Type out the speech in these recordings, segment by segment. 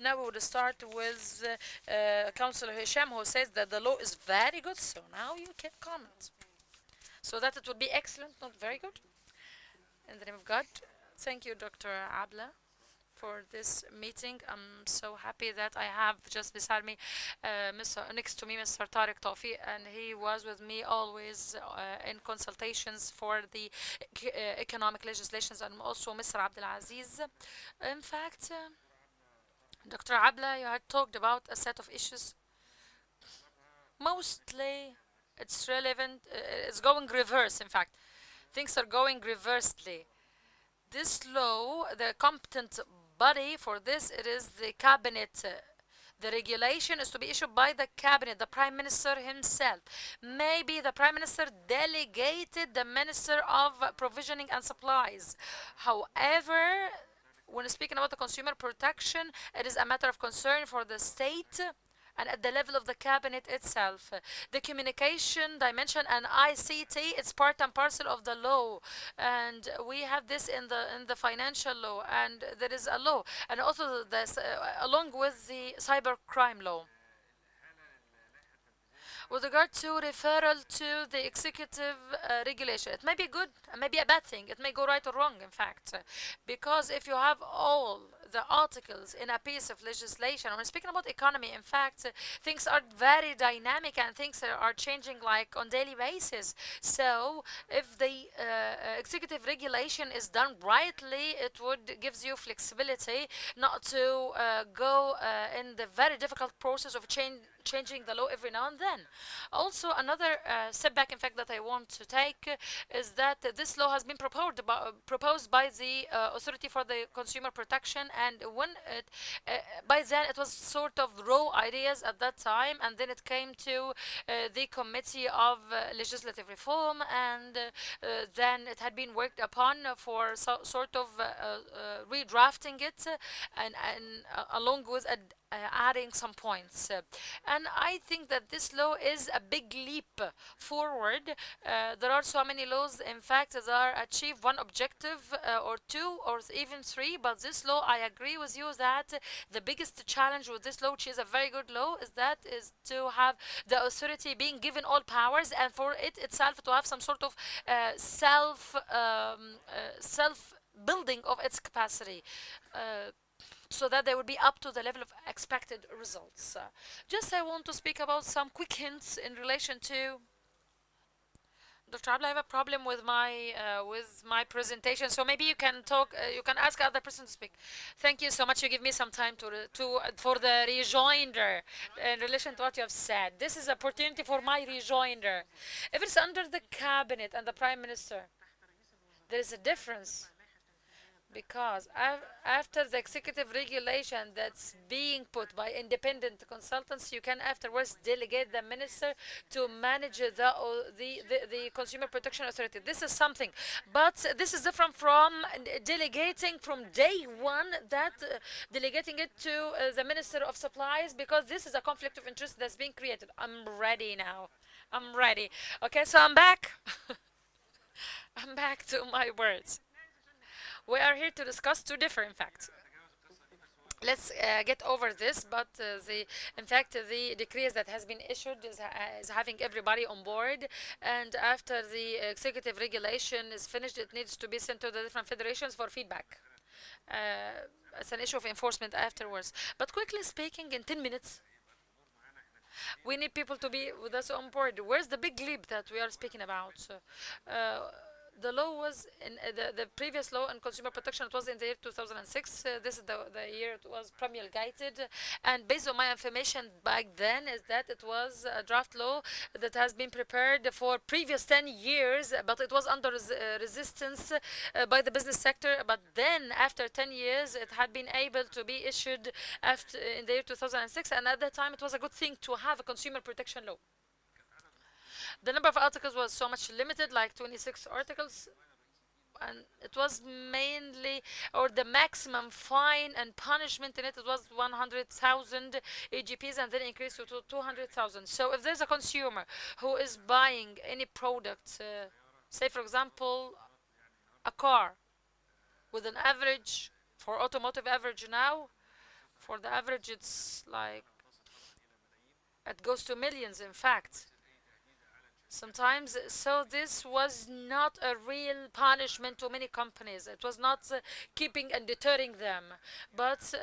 Now we will start with Counsellor Hesham, who says that the law is very good. So now you can comment. So that it will be excellent, not very good. In the name of God, thank you, Dr. Abla, for this meeting. I'm so happy that I have just beside me, next to me, Mr. Tariq Tawfi, and he was with me always in consultations for the economic legislations, and also Mr. Abdul Aziz. In fact, Dr. Abla, you had talked about a set of issues. Mostly, it's relevant. It's going reverse. In fact, things are going reversely. This law, the competent body for this, it is the cabinet. The regulation is to be issued by the cabinet, the prime minister himself. Maybe the prime minister delegated the minister of provisioning and supplies. However, when speaking about the consumer protection, it is a matter of concern for the state and at the level of the cabinet itself. The communication dimension and ICT, it's part and parcel of the law, and we have this in the financial law, and there is a law, and also this along with the cyber crime law. With regard to referral to the executive regulation, it may be good, it may be a bad thing, it may go right or wrong, in fact, because if you have all the articles in a piece of legislation, when speaking about economy, in fact, things are very dynamic and things are changing like on daily basis. So if the executive regulation is done rightly, it would gives you flexibility not to go in the very difficult process of changing the law every now and then. Also, another setback, in fact, that I want to take is that this law has been proposed by the Authority for the Consumer Protection, and when by then it was sort of raw ideas at that time, and then it came to the Committee of Legislative Reform, and then it had been worked upon for sort of redrafting it, and along with adding some points. And I think that this law is a big leap forward. There are so many laws, in fact, that are achieve one objective or two or even three, but this law, I agree with you that the biggest challenge with this law, which is a very good law, is to have the authority being given all powers, and for it itself to have some sort of self building of its capacity. So that they would be up to the level of expected results. Just I want to speak about some quick hints in relation to Dr. Abla. I have a problem with my presentation, so maybe you can talk. You can ask other person to speak. Thank you so much. You give me some time to for the rejoinder in relation to what you have said. This is opportunity for my rejoinder. If it's under the cabinet and the prime minister, there is a difference because after the executive regulation that's being put by independent consultants, you can afterwards delegate the minister to manage the consumer protection authority. This is something, but this is different from delegating from day one, that delegating it to the minister of supplies, because this is a conflict of interest that's being created. I'm ready now. I'm ready. Okay, so I'm back. I'm back to my words. We are here to discuss two different facts. Let's get over this, but in fact, the decrees that has been issued is having everybody on board, and after the executive regulation is finished, it needs to be sent to the different federations for feedback. It's an issue of enforcement afterwards. But quickly speaking, in 10 minutes, we need people to be with us on board. Where's the big leap that we are speaking about? The law was in the previous law on consumer protection. It was in the year 2006. This is the year it was promulgated, and based on my information back then is that it was a draft law that has been prepared for previous 10 years, but it was under resistance by the business sector. But then after 10 years it had been able to be issued after in the year 2006, and at that time it was a good thing to have a consumer protection law. The number of articles was so much limited, like 26 articles, and it was mainly, or the maximum fine and punishment in it, it was 100,000 EGPs, and then increased to 200,000. So if there's a consumer who is buying any product, say for example a car, with an average, for automotive average now, For the average, it's like it goes to millions, in fact. Sometimes, so this was not a real punishment to many companies. It was not keeping and deterring them, but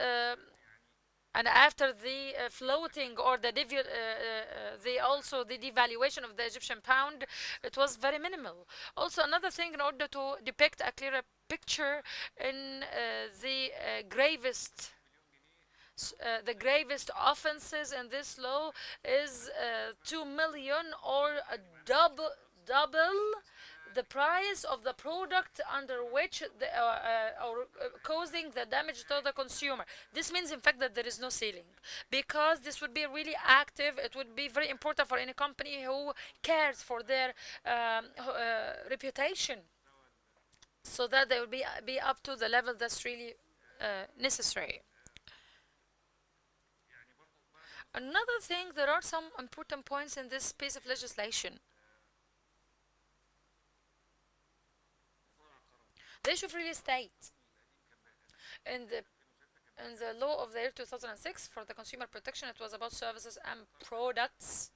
and after the floating or the also the devaluation of the Egyptian pound, it was very minimal. Also, another thing, in order to depict a clearer picture in the gravest offenses in this law is 2 million or a double the price of the product under which or causing the damage to the consumer. This means, in fact, that there is no ceiling, because this would be really active. It would be very important for any company who cares for their reputation, so that they will be up to the level that's really necessary. Another thing, there are some important points in this piece of legislation. The issue of real estate. In the law of the year 2006 for the consumer protection, it was about services and products.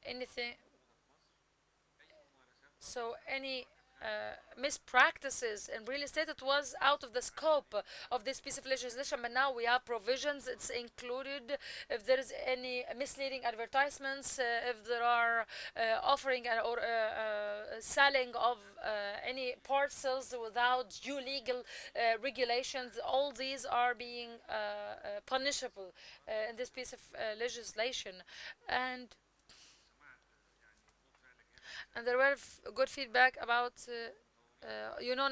Anything, so any mispractices in real estate, it was out of the scope of this piece of legislation, but now we have provisions. It's included if there is any misleading advertisements, if there are offering or selling of any parcels without due legal regulations. All these are being punishable in this piece of legislation. And there were good feedback about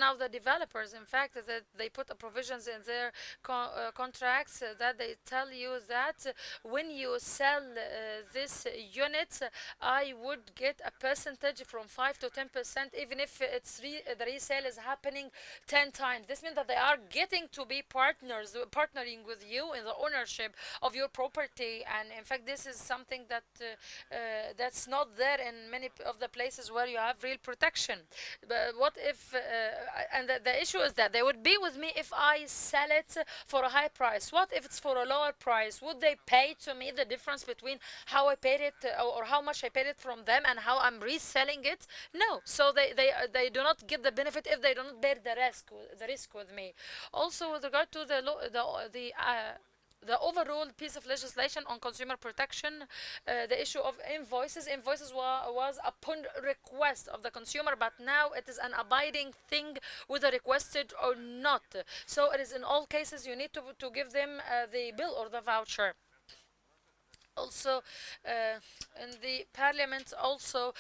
now the developers, in fact, that they put provisions in their contracts that they tell you that when you sell this unit, I would get a percentage from 5 to 10%, even if the resale is happening 10 times. This means that they are getting to be partnering with you in the ownership of your property. And in fact, this is something that that's not there in many of the places where you have real protection. But what if and the issue is that they would be with me if I sell it for a high price. What if it's for a lower price? Would they pay to me the difference between how I paid it or how much I paid it from them and how I'm reselling it? No. So they do not get the benefit if they do not bear the risk with me. Also, with regard to the overall piece of legislation on consumer protection, the issue of invoices. Invoices was upon request of the consumer, but now it is an abiding thing whether requested or not. So it is in all cases you need to give them the bill or the voucher. Also, in the parliament, also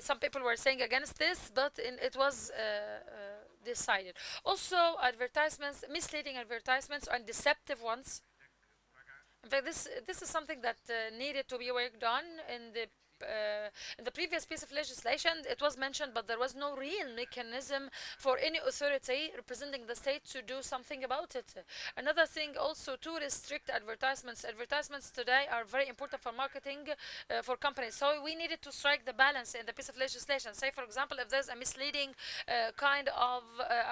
some people were saying against this, but it was decided. Also, advertisements, misleading advertisements and deceptive ones. In fact, this is something that needed to be worked on in the previous piece of legislation. It was mentioned, but there was no real mechanism for any authority representing the state to do something about it. Another thing, also, to restrict advertisements. Advertisements today are very important for marketing for companies. So we needed to strike the balance in the piece of legislation. Say, for example, if there's a misleading kind of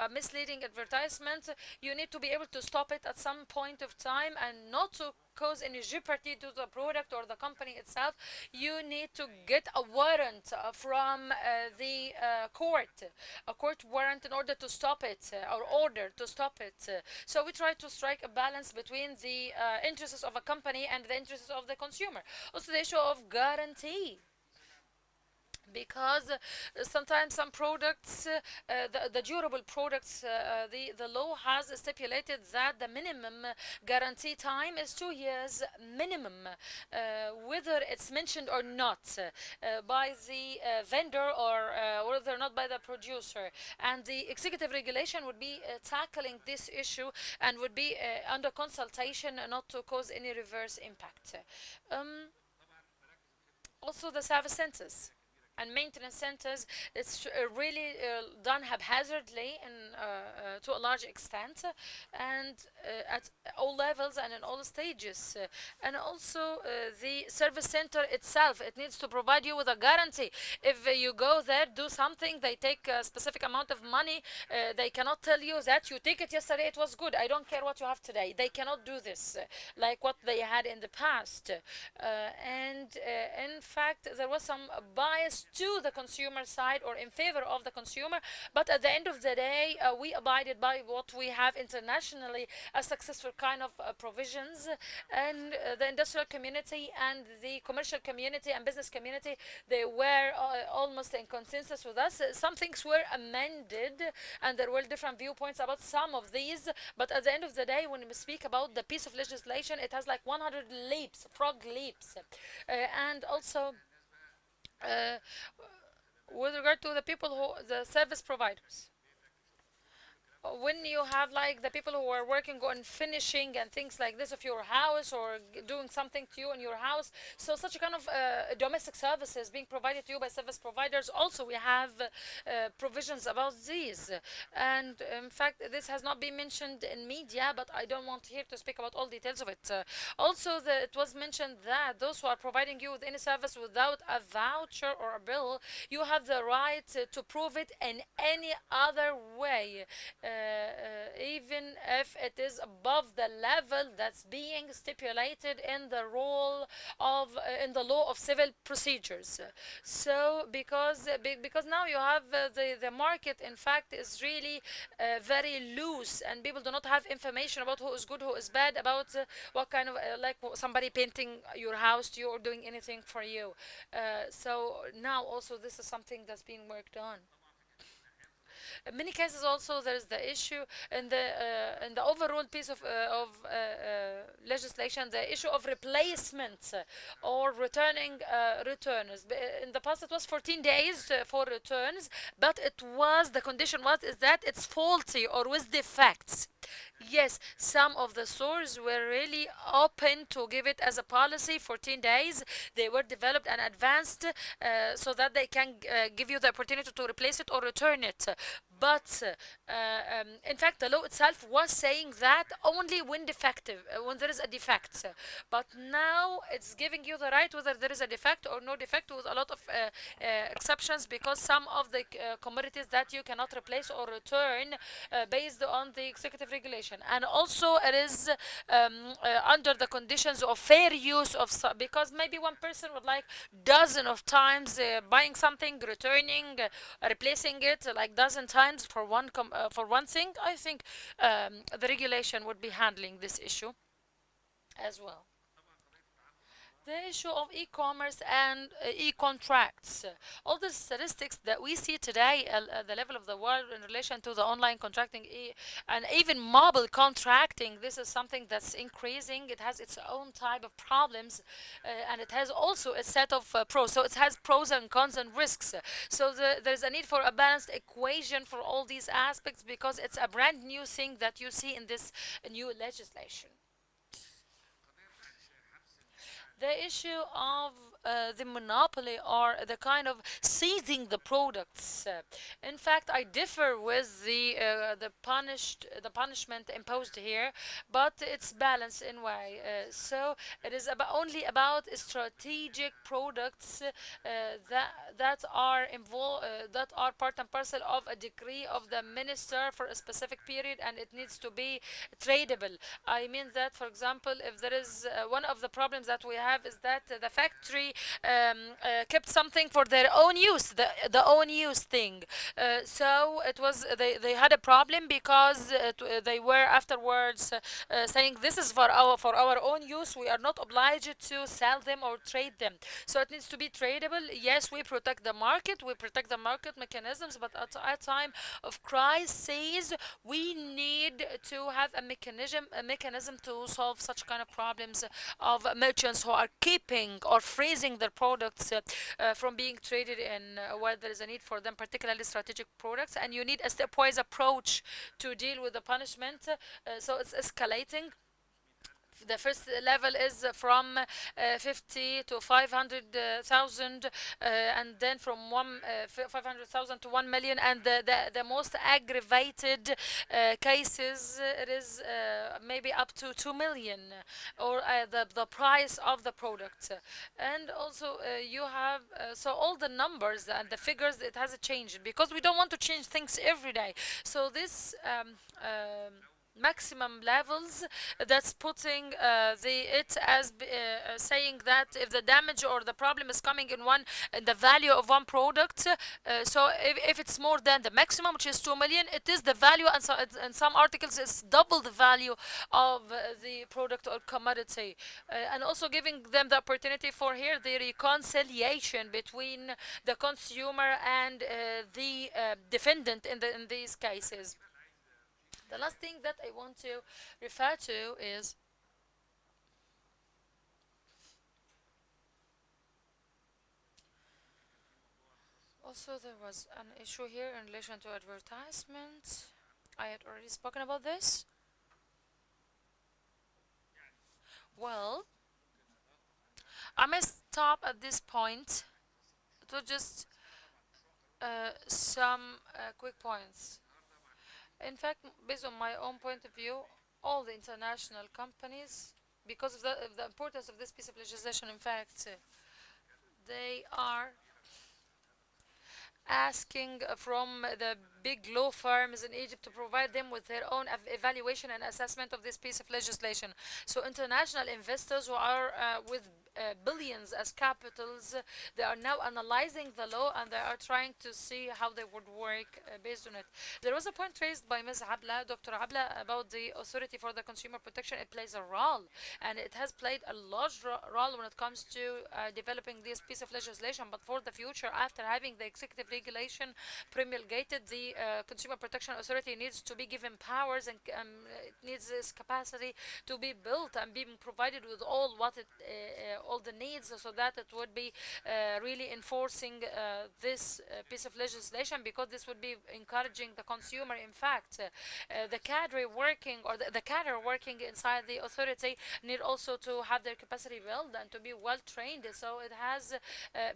a misleading advertisement, you need to be able to stop it at some point of time and not to cause any jeopardy to the product or the company itself. You need to get a warrant from the court, a court warrant, in order to stop it or order to stop it. So we try to strike a balance between the interests of a company and the interests of the consumer. Also, the issue of guarantee, because sometimes some products, the durable products, the law has stipulated that the minimum guarantee time is 2 years minimum, whether it's mentioned or not by the vendor or whether or not by the producer. And the executive regulation would be tackling this issue and would be under consultation, not to cause any reverse impact. Also, the service centers and maintenance centers, it's really done haphazardly and to a large extent, and all levels and in all stages. And also the service center itself, it needs to provide you with a guarantee. If you go there, do something, they take a specific amount of money, they cannot tell you that you take it yesterday, it was good, I don't care what you have today. They cannot do this like what they had in the past. And in fact, there was some bias to the consumer side or in favor of the consumer, but at the end of the day, we abided by what we have internationally as successful kind of provisions. And the industrial community and the commercial community and business community, they were almost in consensus with us. Some things were amended and there were different viewpoints about some of these, but at the end of the day, when we speak about the piece of legislation, it has like 100 leaps, frog leaps. And also uh, with regard to the people who, the service providers, when you have like the people who are working on finishing and things like this of your house, or doing something to you in your house, so such a kind of domestic services being provided to you by service providers, also we have provisions about these. And in fact, this has not been mentioned in media, but I don't want here to speak about all details of it. Also, it was mentioned that those who are providing you with any service without a voucher or a bill, you have the right to prove it in any other way, even if it is above the level that's being stipulated in the rule of in the law of civil procedures. So because now you have the market, in fact, is really very loose, and people do not have information about who is good, who is bad, about what kind of like somebody painting your house to you or doing anything for you. So now also this is something that's being worked on. In many cases also there's the issue in the overall piece of legislation, the issue of replacement or returning returns. In the past it was 14 days for returns, but it was, the condition was is that it's faulty or with defects. Yes, some of the stores were really open to give it as a policy 14 days. They were developed and advanced so that they can give you the opportunity to replace it or return it. But in fact, the law itself was saying that only when defective, when there is a defect. But now it's giving you the right whether there is a defect or no defect, with a lot of exceptions, because some of the commodities that you cannot replace or return based on the executive regulation. And also it is under the conditions of fair use of, because maybe one person would like dozen of times buying something, returning, replacing it like dozen times for one thing. I think the regulation would be handling this issue as well. The issue of e-commerce and e-contracts. All the statistics that we see today at the level of the world in relation to the online contracting and even mobile contracting, this is something that's increasing. It has its own type of problems, and it has also a set of pros. So it has pros and cons and risks. So there's a need for a balanced equation for all these aspects, because it's a brand new thing that you see in this new legislation. The issue of the monopoly or the kind of seizing the products. In fact, I differ with the punishment imposed here, but it's balanced in way. So it is only about strategic products that are involved, that are part and parcel of a decree of the minister for a specific period, and it needs to be tradable. I mean that, for example, if there is one of the problems that we have is that the factory kept something for their own use, the own use thing. So it was they had a problem because they were afterwards saying this is for our own use. We are not obliged to sell them or trade them. So it needs to be tradable. Yes, we protect the market. We protect the market mechanisms, but at a time of crisis, we need to have a mechanism to solve such kind of problems of merchants who are keeping or freezing their products from being traded in where there is a need for them, particularly strategic products. And you need a stepwise approach to deal with the punishment. So it's escalating. The first level is from 50 to 500,000, and then from 500,000 to 1 million, and the most aggravated cases, it is maybe up to 2 million, or the price of the product. And also you have so all the numbers and the figures, it has changed because we don't want to change things every day. So this maximum levels, that's putting it as saying that if the damage or the problem is coming in the value of one product, so if it's more than the maximum, which is 2 million, it is the value, and so in some articles it's double the value of the product or commodity. And also giving them the opportunity for here the reconciliation between the consumer and the defendant in these cases. The last thing that I want to refer to is also there was an issue here in relation to advertisement. I had already spoken about this. Well, I may stop at this point to just some quick points. In fact, based on my own point of view, all the international companies, because of the importance of this piece of legislation, in fact, they are asking from the big law firms in Egypt to provide them with their own evaluation and assessment of this piece of legislation. So international investors who are with billions as capitals, they are now analyzing the law and they are trying to see how they would work based on it. There was a point raised by Ms. Abla, Dr. Abla, about the Authority for the Consumer Protection. It plays a role, and it has played a large role when it comes to developing this piece of legislation. But for the future, after having the executive regulation promulgated, the Consumer Protection Authority needs to be given powers, and it needs this capacity to be built and being provided with all all the needs, so that it would be really enforcing this piece of legislation, because this would be encouraging the consumer. In fact, the cadre working, or the cadre working inside the authority, need also to have their capacity built and to be well trained. So it has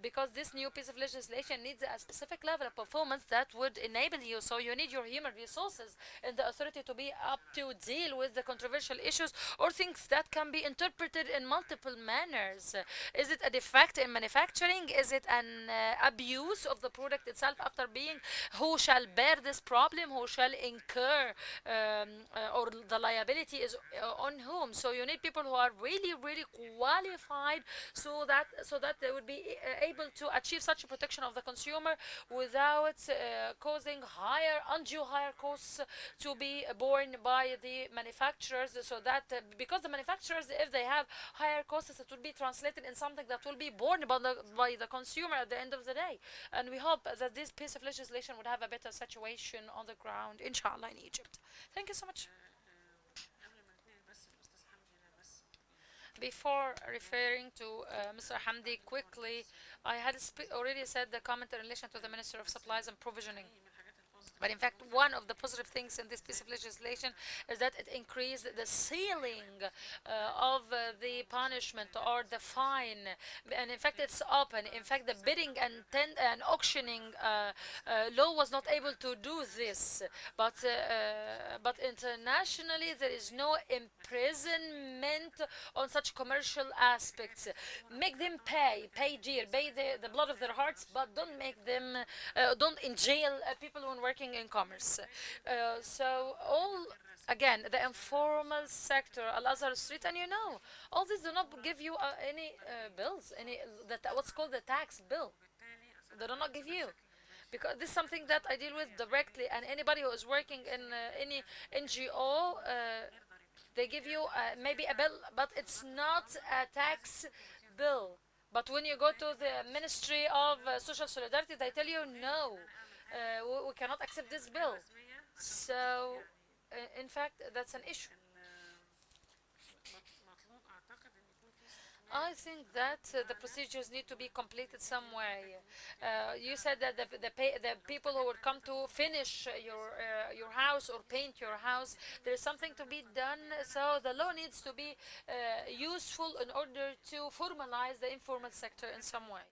because this new piece of legislation needs a specific level of performance that would enable you. So you need your human resources in the authority to be up to deal with the controversial issues or things that can be interpreted in multiple manners. Is it a defect in manufacturing? Is it an abuse of the product itself after being? Who shall bear this problem? Who shall incur or the liability is on whom? So you need people who are really, really qualified, so that they would be able to achieve such a protection of the consumer without causing undue higher costs to be borne by the manufacturers. So that because the manufacturers, if they have higher costs, it will be translated in something that will be borne by the consumer at the end of the day. And we hope that this piece of legislation would have a better situation on the ground, inshallah, in Egypt. Thank you so much. Before referring to Mr. Hamdi quickly, I had already said the comment in relation to the Minister of Supplies and Provisioning. But in fact, one of the positive things in this piece of legislation is that it increased the ceiling of the punishment or the fine. And in fact, it's open. In fact, the bidding and auctioning law was not able to do this. But internationally, there is no imprisonment on such commercial aspects. Make them pay dear, pay the blood of their hearts, but don't make them, don't in jail people who are working in commerce. So all again, the informal sector, Al-Azhar Street, and all these do not give you any bills, what's called the tax bill. They do not give you, because this is something that I deal with directly, and anybody who is working in any NGO, they give you maybe a bill, but it's not a tax bill. But when you go to the Ministry of Social Solidarity, they tell you no, we cannot accept this bill. So, in fact, that's an issue. I think that the procedures need to be completed some way. You said that the people who would come to finish your house or paint your house, there is something to be done. So the law needs to be useful in order to formalize the informal sector in some way.